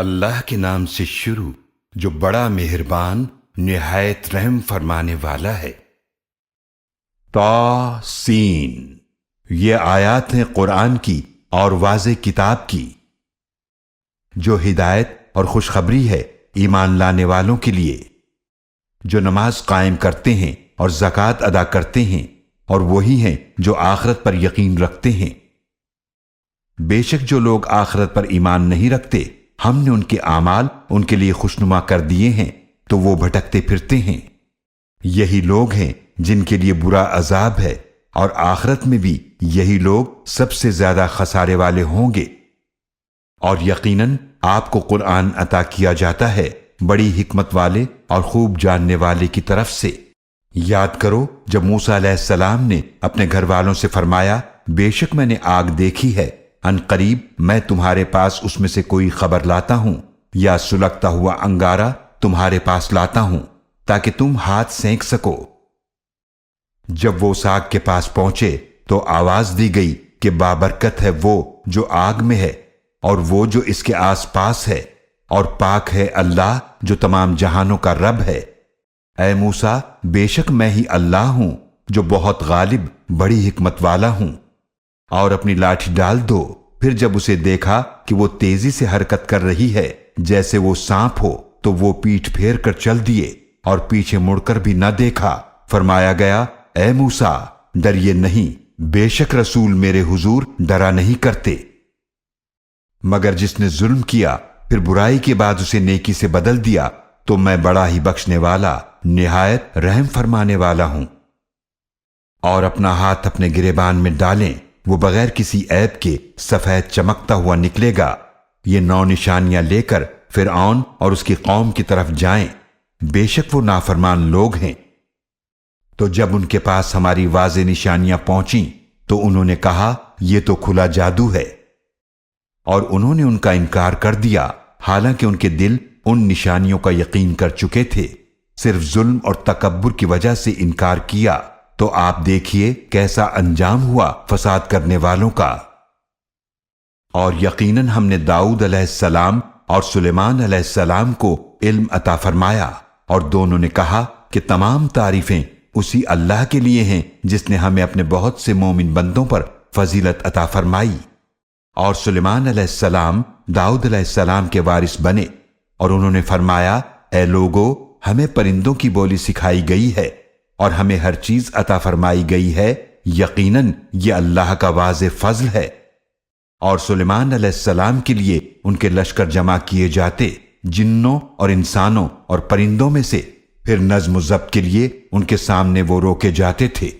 اللہ کے نام سے شروع جو بڑا مہربان نہایت رحم فرمانے والا ہے۔ طاسین، یہ آیات ہیں قرآن کی اور واضح کتاب کی، جو ہدایت اور خوشخبری ہے ایمان لانے والوں کے لیے، جو نماز قائم کرتے ہیں اور زکوٰۃ ادا کرتے ہیں، اور وہی ہیں جو آخرت پر یقین رکھتے ہیں۔ بے شک جو لوگ آخرت پر ایمان نہیں رکھتے، ہم نے ان کے اعمال ان کے لیے خوشنما کر دیے ہیں تو وہ بھٹکتے پھرتے ہیں۔ یہی لوگ ہیں جن کے لیے برا عذاب ہے، اور آخرت میں بھی یہی لوگ سب سے زیادہ خسارے والے ہوں گے۔ اور یقیناً آپ کو قرآن عطا کیا جاتا ہے بڑی حکمت والے اور خوب جاننے والے کی طرف سے۔ یاد کرو جب موسیٰ علیہ السلام نے اپنے گھر والوں سے فرمایا، بے شک میں نے آگ دیکھی ہے، ان قریب میں تمہارے پاس اس میں سے کوئی خبر لاتا ہوں، یا سلگتا ہوا انگارہ تمہارے پاس لاتا ہوں تاکہ تم ہاتھ سینک سکو۔ جب وہ آگ کے پاس پہنچے تو آواز دی گئی کہ بابرکت ہے وہ جو آگ میں ہے اور وہ جو اس کے آس پاس ہے، اور پاک ہے اللہ جو تمام جہانوں کا رب ہے۔ اے موسیٰ، بے شک میں ہی اللہ ہوں جو بہت غالب بڑی حکمت والا ہوں۔ اور اپنی لاٹھی ڈال دو۔ پھر جب اسے دیکھا کہ وہ تیزی سے حرکت کر رہی ہے جیسے وہ سانپ ہو، تو وہ پیٹھ پھیر کر چل دیے اور پیچھے مڑ کر بھی نہ دیکھا۔ فرمایا گیا، اے موسیٰ، ڈریے نہیں، بے شک رسول میرے حضور ڈرا نہیں کرتے، مگر جس نے ظلم کیا پھر برائی کے بعد اسے نیکی سے بدل دیا تو میں بڑا ہی بخشنے والا نہایت رحم فرمانے والا ہوں۔ اور اپنا ہاتھ اپنے گریبان میں ڈالیں، وہ بغیر کسی عیب کے سفید چمکتا ہوا نکلے گا۔ یہ 9 نشانیاں لے کر فرعون اور اس کی قوم کی طرف جائیں، بے شک وہ نافرمان لوگ ہیں۔ تو جب ان کے پاس ہماری واضح نشانیاں پہنچیں تو انہوں نے کہا، یہ تو کھلا جادو ہے، اور انہوں نے ان کا انکار کر دیا، حالانکہ ان کے دل ان نشانیوں کا یقین کر چکے تھے، صرف ظلم اور تکبر کی وجہ سے انکار کیا۔ تو آپ دیکھیے کیسا انجام ہوا فساد کرنے والوں کا۔ اور یقیناً ہم نے داؤد علیہ السلام اور سلیمان علیہ السلام کو علم عطا فرمایا، اور دونوں نے کہا کہ تمام تعریفیں اسی اللہ کے لیے ہیں جس نے ہمیں اپنے بہت سے مومن بندوں پر فضیلت عطا فرمائی۔ اور سلیمان علیہ السلام داؤد علیہ السلام کے وارث بنے، اور انہوں نے فرمایا، اے لوگو، ہمیں پرندوں کی بولی سکھائی گئی ہے اور ہمیں ہر چیز عطا فرمائی گئی ہے، یقیناً یہ اللہ کا واضح فضل ہے۔ اور سلیمان علیہ السلام کے لیے ان کے لشکر جمع کیے جاتے، جنوں اور انسانوں اور پرندوں میں سے، پھر نظم و ضبط کے لیے ان کے سامنے وہ روکے جاتے تھے،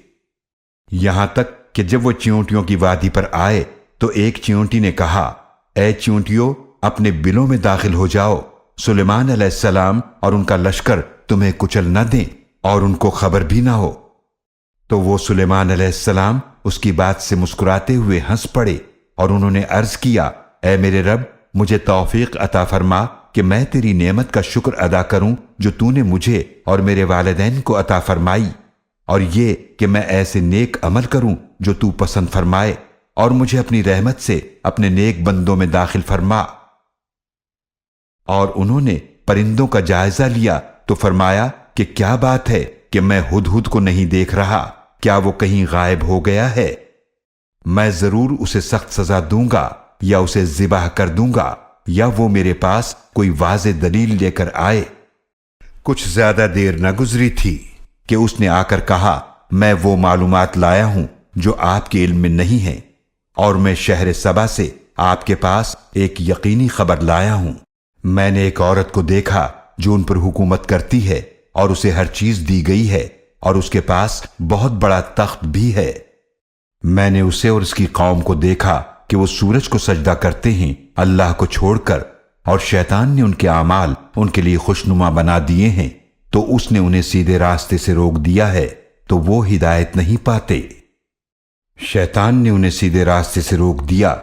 یہاں تک کہ جب وہ چیونٹیوں کی وادی پر آئے تو ایک چیونٹی نے کہا، اے چیونٹیوں، اپنے بلوں میں داخل ہو جاؤ، سلیمان علیہ السلام اور ان کا لشکر تمہیں کچل نہ دیں اور ان کو خبر بھی نہ ہو۔ تو وہ سلیمان علیہ السلام اس کی بات سے مسکراتے ہوئے ہنس پڑے، اور انہوں نے عرض کیا، اے میرے رب، مجھے توفیق عطا فرما کہ میں تیری نعمت کا شکر ادا کروں جو تو نے مجھے اور میرے والدین کو عطا فرمائی، اور یہ کہ میں ایسے نیک عمل کروں جو تو پسند فرمائے، اور مجھے اپنی رحمت سے اپنے نیک بندوں میں داخل فرما۔ اور انہوں نے پرندوں کا جائزہ لیا تو فرمایا کہ کیا بات ہے کہ میں ہدہد کو نہیں دیکھ رہا، کیا وہ کہیں غائب ہو گیا ہے؟ میں ضرور اسے سخت سزا دوں گا، یا اسے ذبح کر دوں گا، یا وہ میرے پاس کوئی واضح دلیل لے کر آئے۔ کچھ زیادہ دیر نہ گزری تھی کہ اس نے آ کر کہا، میں وہ معلومات لایا ہوں جو آپ کے علم میں نہیں ہیں، اور میں شہر سبا سے آپ کے پاس ایک یقینی خبر لایا ہوں۔ میں نے ایک عورت کو دیکھا جو ان پر حکومت کرتی ہے، اور اسے ہر چیز دی گئی ہے، اور اس کے پاس بہت بڑا تخت بھی ہے۔ میں نے اسے اور اس کی قوم کو دیکھا کہ وہ سورج کو سجدہ کرتے ہیں اللہ کو چھوڑ کر، اور شیطان نے ان کے اعمال ان کے لیے خوشنما بنا دیے ہیں، تو اس نے انہیں سیدھے راستے سے روک دیا ہے تو وہ ہدایت نہیں پاتے۔ شیطان نے انہیں سیدھے راستے سے روک دیا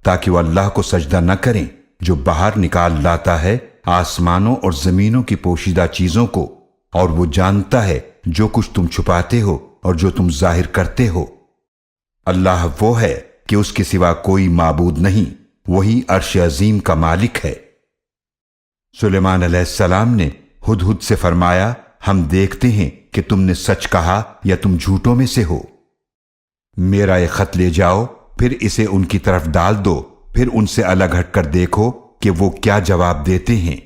تاکہ وہ اللہ کو سجدہ نہ کریں جو باہر نکال لاتا ہے آسمانوں اور زمینوں کی پوشیدہ چیزوں کو، اور وہ جانتا ہے جو کچھ تم چھپاتے ہو اور جو تم ظاہر کرتے ہو۔ اللہ وہ ہے کہ اس کے سوا کوئی معبود نہیں، وہی عرش عظیم کا مالک ہے۔ سلیمان علیہ السلام نے ہدہد سے فرمایا، ہم دیکھتے ہیں کہ تم نے سچ کہا یا تم جھوٹوں میں سے ہو۔ میرا یہ خط لے جاؤ، پھر اسے ان کی طرف ڈال دو، پھر ان سے الگ ہٹ کر دیکھو کہ وہ کیا جواب دیتے ہیں۔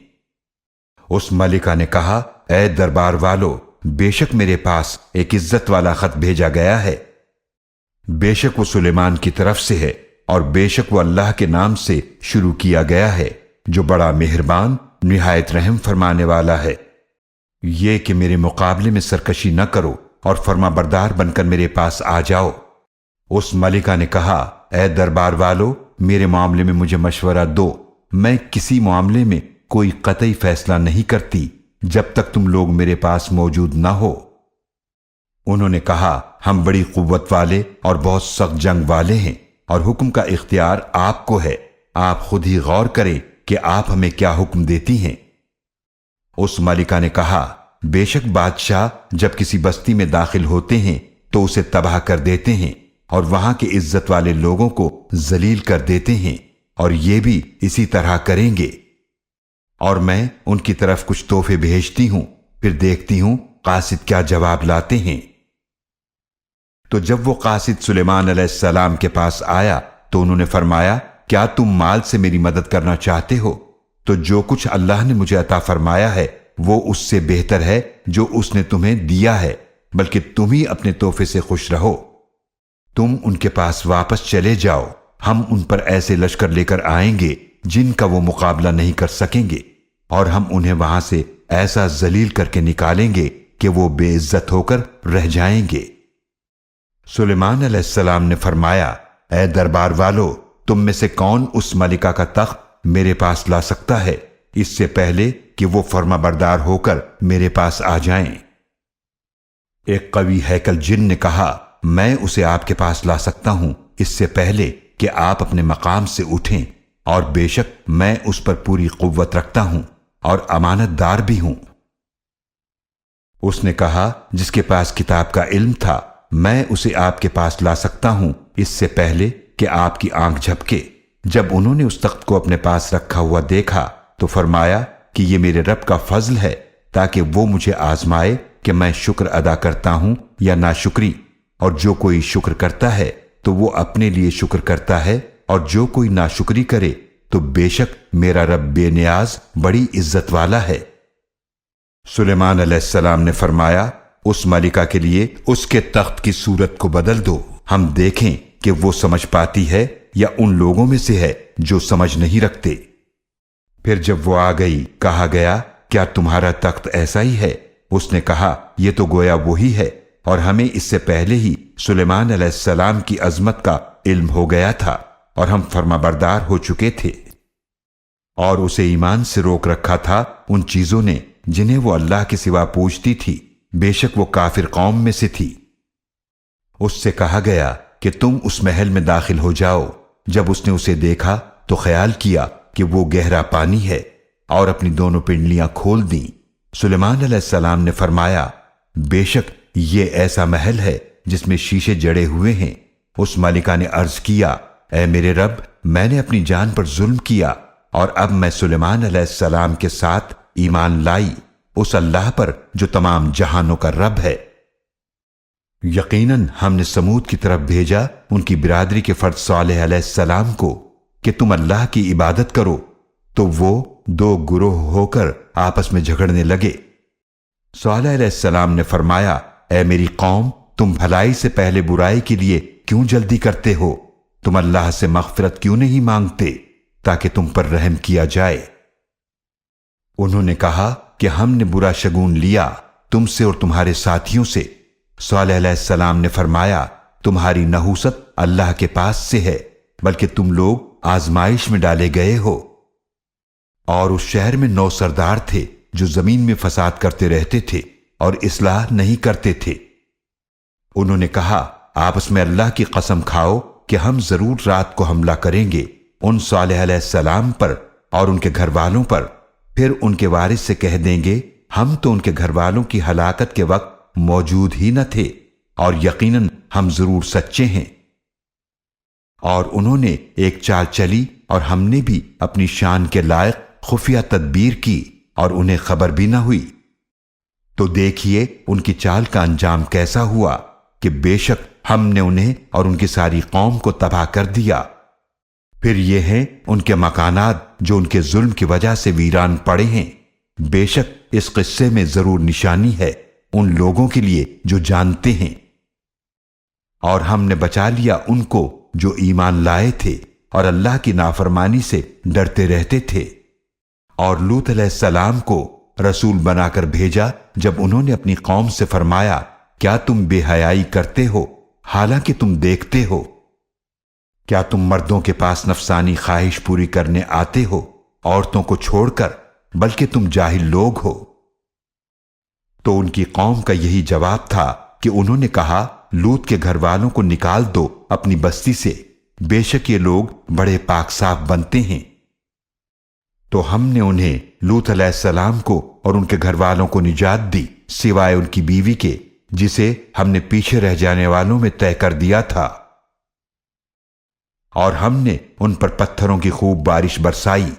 اس ملکہ نے کہا، اے دربار والو، بے شک میرے پاس ایک عزت والا خط بھیجا گیا ہے، بے شک وہ سلیمان کی طرف سے ہے، اور بے شک وہ اللہ کے نام سے شروع کیا گیا ہے جو بڑا مہربان نہایت رحم فرمانے والا ہے۔ یہ کہ میرے مقابلے میں سرکشی نہ کرو اور فرما بردار بن کر میرے پاس آ جاؤ۔ اس ملکہ نے کہا، اے دربار والو، میرے معاملے میں مجھے مشورہ دو، میں کسی معاملے میں کوئی قطعی فیصلہ نہیں کرتی جب تک تم لوگ میرے پاس موجود نہ ہو۔ انہوں نے کہا، ہم بڑی قوت والے اور بہت سخت جنگ والے ہیں، اور حکم کا اختیار آپ کو ہے، آپ خود ہی غور کریں کہ آپ ہمیں کیا حکم دیتی ہیں۔ اس ملکہ نے کہا، بے شک بادشاہ جب کسی بستی میں داخل ہوتے ہیں تو اسے تباہ کر دیتے ہیں اور وہاں کے عزت والے لوگوں کو ذلیل کر دیتے ہیں، اور یہ بھی اسی طرح کریں گے۔ اور میں ان کی طرف کچھ تحفے بھیجتی ہوں، پھر دیکھتی ہوں قاصد کیا جواب لاتے ہیں۔ تو جب وہ قاصد سلیمان علیہ السلام کے پاس آیا تو انہوں نے فرمایا، کیا تم مال سے میری مدد کرنا چاہتے ہو؟ تو جو کچھ اللہ نے مجھے عطا فرمایا ہے وہ اس سے بہتر ہے جو اس نے تمہیں دیا ہے، بلکہ تم ہی اپنے تحفے سے خوش رہو۔ تم ان کے پاس واپس چلے جاؤ، ہم ان پر ایسے لشکر لے کر آئیں گے جن کا وہ مقابلہ نہیں کر سکیں گے، اور ہم انہیں وہاں سے ایسا ذلیل کر کے نکالیں گے کہ وہ بے عزت ہو کر رہ جائیں گے۔ سلیمان علیہ السلام نے فرمایا، اے دربار والو، تم میں سے کون اس ملکہ کا تخت میرے پاس لا سکتا ہے اس سے پہلے کہ وہ فرما بردار ہو کر میرے پاس آ جائیں؟ ایک قوی ہیکل جن نے کہا، میں اسے آپ کے پاس لا سکتا ہوں اس سے پہلے کہ آپ اپنے مقام سے اٹھیں، اور بے شک میں اس پر پوری قوت رکھتا ہوں اور امانت دار بھی ہوں۔ اس نے کہا، جس کے پاس کتاب کا علم تھا، میں اسے آپ کے پاس لا سکتا ہوں اس سے پہلے کہ آپ کی آنکھ جھپکے۔ جب انہوں نے اس تخت کو اپنے پاس رکھا ہوا دیکھا تو فرمایا کہ یہ میرے رب کا فضل ہے تاکہ وہ مجھے آزمائے کہ میں شکر ادا کرتا ہوں یا ناشکری، اور جو کوئی شکر کرتا ہے تو وہ اپنے لیے شکر کرتا ہے، اور جو کوئی ناشکری کرے تو بے شک میرا رب بے نیاز بڑی عزت والا ہے۔ سلیمان علیہ السلام نے فرمایا، اس ملکہ کے لیے اس کے تخت کی صورت کو بدل دو، ہم دیکھیں کہ وہ سمجھ پاتی ہے یا ان لوگوں میں سے ہے جو سمجھ نہیں رکھتے۔ پھر جب وہ آ گئی، کہا گیا، کیا تمہارا تخت ایسا ہی ہے؟ اس نے کہا، یہ تو گویا وہی ہے، اور ہمیں اس سے پہلے ہی سلیمان علیہ السلام کی عظمت کا علم ہو گیا تھا، اور ہم فرما بردار ہو چکے تھے، اور اسے ایمان سے روک رکھا تھا ان چیزوں نے جنہیں وہ اللہ کے سوا پوجتی تھی، بے شک وہ کافر قوم میں سے تھی۔ اس سے کہا گیا کہ تم اس محل میں داخل ہو جاؤ۔ جب اس نے اسے دیکھا تو خیال کیا کہ وہ گہرا پانی ہے، اور اپنی دونوں پنڈلیاں کھول دیں۔ سلیمان علیہ السلام نے فرمایا، بے شک یہ ایسا محل ہے جس میں شیشے جڑے ہوئے ہیں۔ اس ملکہ نے عرض کیا، اے میرے رب، میں نے اپنی جان پر ظلم کیا، اور اب میں سلیمان علیہ السلام کے ساتھ ایمان لائی اس اللہ پر جو تمام جہانوں کا رب ہے۔ یقیناً ہم نے سمود کی طرف بھیجا ان کی برادری کے فرد صالح علیہ السلام کو کہ تم اللہ کی عبادت کرو، تو وہ دو گروہ ہو کر آپس میں جھگڑنے لگے۔ صالح علیہ السلام نے فرمایا، اے میری قوم، تم بھلائی سے پہلے برائی کے لیے کیوں جلدی کرتے ہو؟ تم اللہ سے مغفرت کیوں نہیں مانگتے تاکہ تم پر رحم کیا جائے؟ انہوں نے کہا کہ ہم نے برا شگون لیا تم سے اور تمہارے ساتھیوں سے۔ صالح علیہ السلام نے فرمایا، تمہاری نحوست اللہ کے پاس سے ہے، بلکہ تم لوگ آزمائش میں ڈالے گئے ہو۔ اور اس شہر میں 9 سردار تھے جو زمین میں فساد کرتے رہتے تھے اور اصلاح نہیں کرتے تھے۔ انہوں نے کہا، آپس میں اللہ کی قسم کھاؤ کہ ہم ضرور رات کو حملہ کریں گے ان صالح علیہ السلام پر اور ان کے گھر والوں پر، پھر ان کے وارث سے کہہ دیں گے، ہم تو ان کے گھر والوں کی ہلاکت کے وقت موجود ہی نہ تھے، اور یقیناً ہم ضرور سچے ہیں۔ اور انہوں نے ایک چال چلی، اور ہم نے بھی اپنی شان کے لائق خفیہ تدبیر کی اور انہیں خبر بھی نہ ہوئی، تو دیکھیے ان کی چال کا انجام کیسا ہوا کہ بے شک ہم نے انہیں اور ان کی ساری قوم کو تباہ کر دیا۔ پھر یہ ہیں ان کے مکانات جو ان کے ظلم کی وجہ سے ویران پڑے ہیں۔ بے شک اس قصے میں ضرور نشانی ہے ان لوگوں کے لیے جو جانتے ہیں۔ اور ہم نے بچا لیا ان کو جو ایمان لائے تھے اور اللہ کی نافرمانی سے ڈرتے رہتے تھے، اور لوط علیہ السلام کو رسول بنا کر بھیجا جب انہوں نے اپنی قوم سے فرمایا کیا تم بے حیائی کرتے ہو حالانکہ تم دیکھتے ہو؟ کیا تم مردوں کے پاس نفسانی خواہش پوری کرنے آتے ہو عورتوں کو چھوڑ کر، بلکہ تم جاہل لوگ ہو؟ تو ان کی قوم کا یہی جواب تھا کہ انہوں نے کہا لوط کے گھر والوں کو نکال دو اپنی بستی سے، بے شک یہ لوگ بڑے پاک صاف بنتے ہیں۔ تو ہم نے انہیں لوط علیہ السلام کو اور ان کے گھر والوں کو نجات دی سوائے ان کی بیوی کے، جسے ہم نے پیچھے رہ جانے والوں میں طے کر دیا تھا۔ اور ہم نے ان پر پتھروں کی خوب بارش برسائی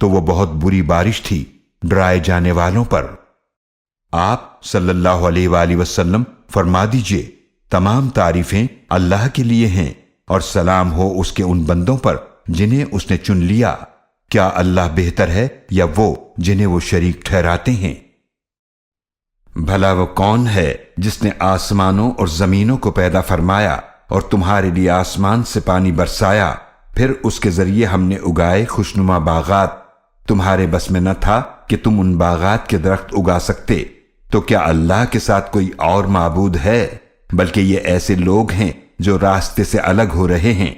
تو وہ بہت بری بارش تھی ڈرائے جانے والوں پر۔ آپ صلی اللہ علیہ وآلہ وسلم فرما دیجئے تمام تعریفیں اللہ کے لیے ہیں اور سلام ہو اس کے ان بندوں پر جنہیں اس نے چن لیا۔ کیا اللہ بہتر ہے یا وہ جنہیں وہ شریک ٹھہراتے ہیں؟ بھلا وہ کون ہے جس نے آسمانوں اور زمینوں کو پیدا فرمایا اور تمہارے لیے آسمان سے پانی برسایا، پھر اس کے ذریعے ہم نے اگائے خوشنما باغات، تمہارے بس میں نہ تھا کہ تم ان باغات کے درخت اگا سکتے، تو کیا اللہ کے ساتھ کوئی اور معبود ہے؟ بلکہ یہ ایسے لوگ ہیں جو راستے سے الگ ہو رہے ہیں۔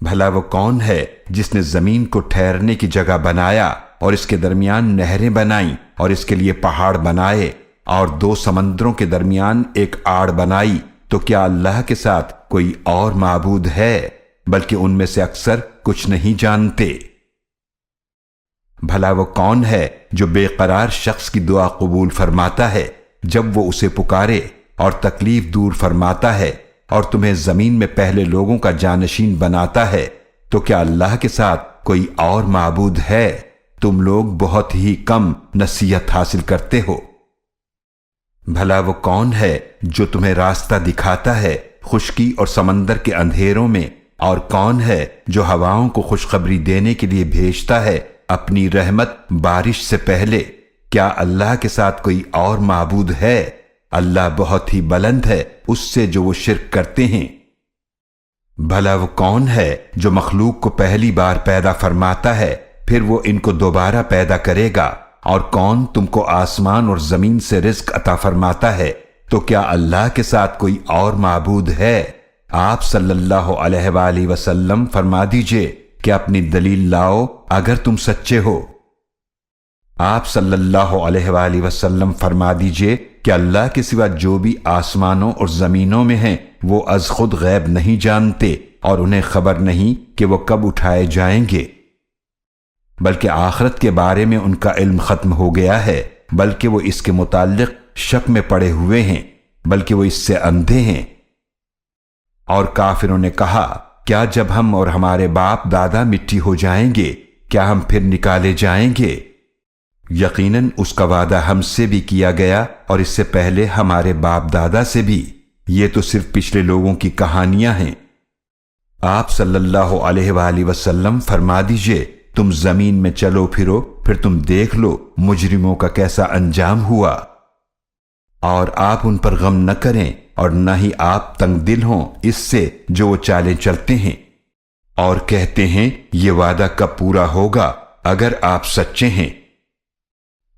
بھلا وہ کون ہے جس نے زمین کو ٹھہرنے کی جگہ بنایا اور اس کے درمیان نہریں بنائیں اور اس کے لیے پہاڑ بنائے اور دو سمندروں کے درمیان ایک آڑ بنائی، تو کیا اللہ کے ساتھ کوئی اور معبود ہے؟ بلکہ ان میں سے اکثر کچھ نہیں جانتے۔ بھلا وہ کون ہے جو بے قرار شخص کی دعا قبول فرماتا ہے جب وہ اسے پکارے، اور تکلیف دور فرماتا ہے، اور تمہیں زمین میں پہلے لوگوں کا جانشین بناتا ہے، تو کیا اللہ کے ساتھ کوئی اور معبود ہے؟ تم لوگ بہت ہی کم نصیحت حاصل کرتے ہو۔ بھلا وہ کون ہے جو تمہیں راستہ دکھاتا ہے خشکی اور سمندر کے اندھیروں میں، اور کون ہے جو ہواؤں کو خوشخبری دینے کے لیے بھیجتا ہے اپنی رحمت بارش سے پہلے؟ کیا اللہ کے ساتھ کوئی اور معبود ہے؟ اللہ بہت ہی بلند ہے اس سے جو وہ شرک کرتے ہیں۔ بھلا وہ کون ہے جو مخلوق کو پہلی بار پیدا فرماتا ہے پھر وہ ان کو دوبارہ پیدا کرے گا؟ اور کون تم کو آسمان اور زمین سے رزق عطا فرماتا ہے؟ تو کیا اللہ کے ساتھ کوئی اور معبود ہے؟ آپ صلی اللہ علیہ وآلہ وسلم فرما دیجئے کہ اپنی دلیل لاؤ اگر تم سچے ہو۔ آپ صلی اللہ علیہ وآلہ وسلم فرما دیجئے کہ اللہ کے سوا جو بھی آسمانوں اور زمینوں میں ہیں وہ از خود غیب نہیں جانتے، اور انہیں خبر نہیں کہ وہ کب اٹھائے جائیں گے، بلکہ آخرت کے بارے میں ان کا علم ختم ہو گیا ہے، بلکہ وہ اس کے متعلق شک میں پڑے ہوئے ہیں، بلکہ وہ اس سے اندھے ہیں۔ اور کافروں نے کہا کیا جب ہم اور ہمارے باپ دادا مٹی ہو جائیں گے کیا ہم پھر نکالے جائیں گے؟ یقیناً اس کا وعدہ ہم سے بھی کیا گیا اور اس سے پہلے ہمارے باپ دادا سے بھی، یہ تو صرف پچھلے لوگوں کی کہانیاں ہیں۔ آپ صلی اللہ علیہ وآلہ وسلم فرما دیجئے تم زمین میں چلو پھرو پھر تم دیکھ لو مجرموں کا کیسا انجام ہوا، اور آپ ان پر غم نہ کریں اور نہ ہی آپ تنگ دل ہوں اس سے جو وہ چالیں چلتے ہیں، اور کہتے ہیں یہ وعدہ کب پورا ہوگا اگر آپ سچے ہیں۔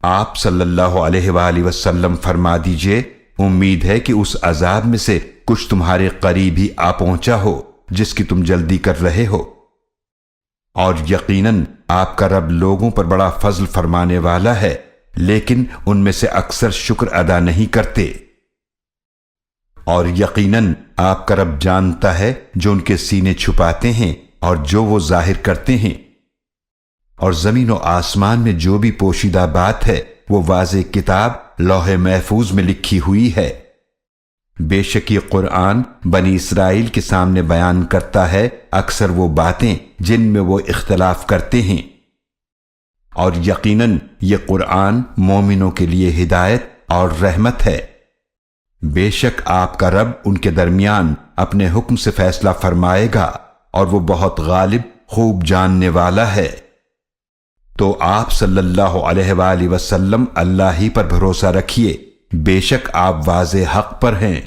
آپ صلی اللہ علیہ وآلہ وسلم فرما دیجئے امید ہے کہ اس عذاب میں سے کچھ تمہارے قریب ہی آ پہنچا ہو جس کی تم جلدی کر رہے ہو، اور یقیناً آپ کا رب لوگوں پر بڑا فضل فرمانے والا ہے، لیکن ان میں سے اکثر شکر ادا نہیں کرتے۔ اور یقیناً آپ کا رب جانتا ہے جو ان کے سینے چھپاتے ہیں اور جو وہ ظاہر کرتے ہیں، اور زمین و آسمان میں جو بھی پوشیدہ بات ہے وہ واضح کتاب لوح محفوظ میں لکھی ہوئی ہے۔ بے شک یہ قرآن بنی اسرائیل کے سامنے بیان کرتا ہے اکثر وہ باتیں جن میں وہ اختلاف کرتے ہیں۔ اور یقیناً یہ قرآن مومنوں کے لیے ہدایت اور رحمت ہے۔ بے شک آپ کا رب ان کے درمیان اپنے حکم سے فیصلہ فرمائے گا اور وہ بہت غالب خوب جاننے والا ہے۔ تو آپ صلی اللہ علیہ وآلہ وسلم اللہ ہی پر بھروسہ رکھیے، بے شک آپ واضح حق پر ہیں۔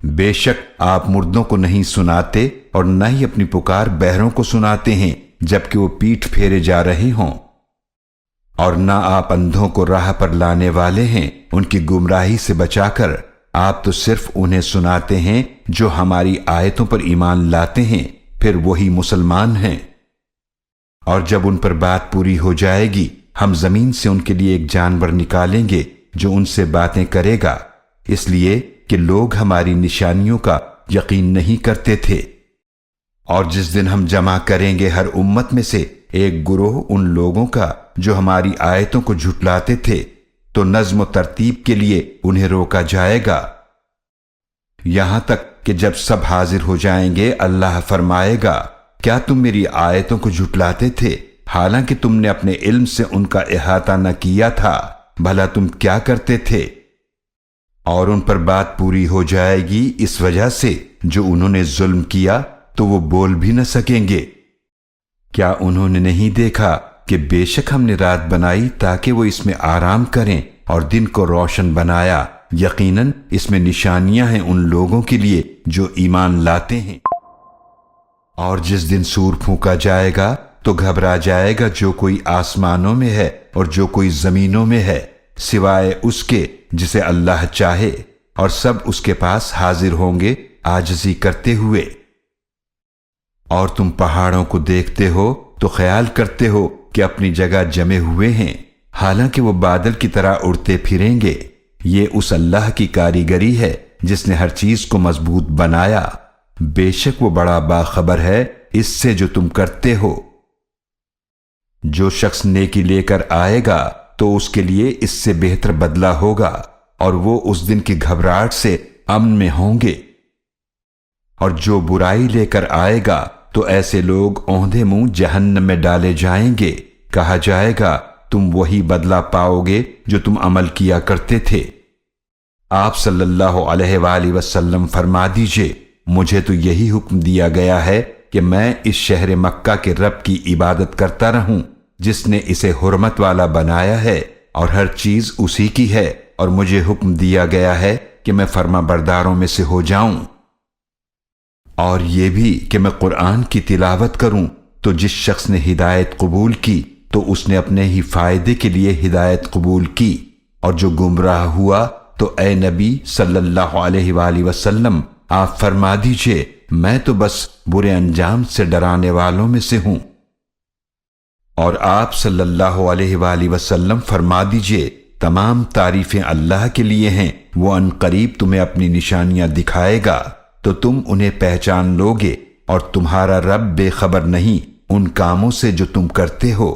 بے شک آپ مردوں کو نہیں سناتے اور نہ ہی اپنی پکار بہروں کو سناتے ہیں جبکہ وہ پیٹھ پھیرے جا رہے ہوں، اور نہ آپ اندھوں کو راہ پر لانے والے ہیں ان کی گمراہی سے بچا کر، آپ تو صرف انہیں سناتے ہیں جو ہماری آیتوں پر ایمان لاتے ہیں، پھر وہی مسلمان ہیں۔ اور جب ان پر بات پوری ہو جائے گی، ہم زمین سے ان کے لیے ایک جانور نکالیں گے جو ان سے باتیں کرے گا، اس لیے کہ لوگ ہماری نشانیوں کا یقین نہیں کرتے تھے۔ اور جس دن ہم جمع کریں گے ہر امت میں سے ایک گروہ ان لوگوں کا جو ہماری آیتوں کو جھٹلاتے تھے، تو نظم و ترتیب کے لیے انہیں روکا جائے گا، یہاں تک کہ جب سب حاضر ہو جائیں گے اللہ فرمائے گا، کیا تم میری آیتوں کو جھٹلاتے تھے حالانکہ تم نے اپنے علم سے ان کا احاطہ نہ کیا تھا؟ بھلا تم کیا کرتے تھے؟ اور ان پر بات پوری ہو جائے گی اس وجہ سے جو انہوں نے ظلم کیا تو وہ بول بھی نہ سکیں گے۔ کیا انہوں نے نہیں دیکھا کہ بے شک ہم نے رات بنائی تاکہ وہ اس میں آرام کریں اور دن کو روشن بنایا، یقیناً اس میں نشانیاں ہیں ان لوگوں کے لیے جو ایمان لاتے ہیں۔ اور جس دن سور پھونکا جائے گا تو گھبرا جائے گا جو کوئی آسمانوں میں ہے اور جو کوئی زمینوں میں ہے، سوائے اس کے جسے اللہ چاہے، اور سب اس کے پاس حاضر ہوں گے عاجزی کرتے ہوئے۔ اور تم پہاڑوں کو دیکھتے ہو تو خیال کرتے ہو کہ اپنی جگہ جمے ہوئے ہیں، حالانکہ وہ بادل کی طرح اڑتے پھریں گے۔ یہ اس اللہ کی کاریگری ہے جس نے ہر چیز کو مضبوط بنایا، بے شک وہ بڑا باخبر ہے اس سے جو تم کرتے ہو۔ جو شخص نیکی لے کر آئے گا تو اس کے لیے اس سے بہتر بدلہ ہوگا، اور وہ اس دن کی گھبراہٹ سے امن میں ہوں گے۔ اور جو برائی لے کر آئے گا تو ایسے لوگ اوندھے منہ جہنم میں ڈالے جائیں گے، کہا جائے گا تم وہی بدلہ پاؤ گے جو تم عمل کیا کرتے تھے۔ آپ صلی اللہ علیہ وآلہ وسلم فرما دیجئے، مجھے تو یہی حکم دیا گیا ہے کہ میں اس شہر مکہ کے رب کی عبادت کرتا رہوں جس نے اسے حرمت والا بنایا ہے اور ہر چیز اسی کی ہے، اور مجھے حکم دیا گیا ہے کہ میں فرما برداروں میں سے ہو جاؤں، اور یہ بھی کہ میں قرآن کی تلاوت کروں۔ تو جس شخص نے ہدایت قبول کی تو اس نے اپنے ہی فائدے کے لیے ہدایت قبول کی، اور جو گمراہ ہوا تو اے نبی صلی اللہ علیہ وآلہ وسلم آپ فرما دیجئے، میں تو بس برے انجام سے ڈرانے والوں میں سے ہوں۔ اور آپ صلی اللہ علیہ وآلہ وسلم فرما دیجئے، تمام تعریفیں اللہ کے لیے ہیں، وہ ان قریب تمہیں اپنی نشانیاں دکھائے گا تو تم انہیں پہچان لوگے، اور تمہارا رب بے خبر نہیں ان کاموں سے جو تم کرتے ہو۔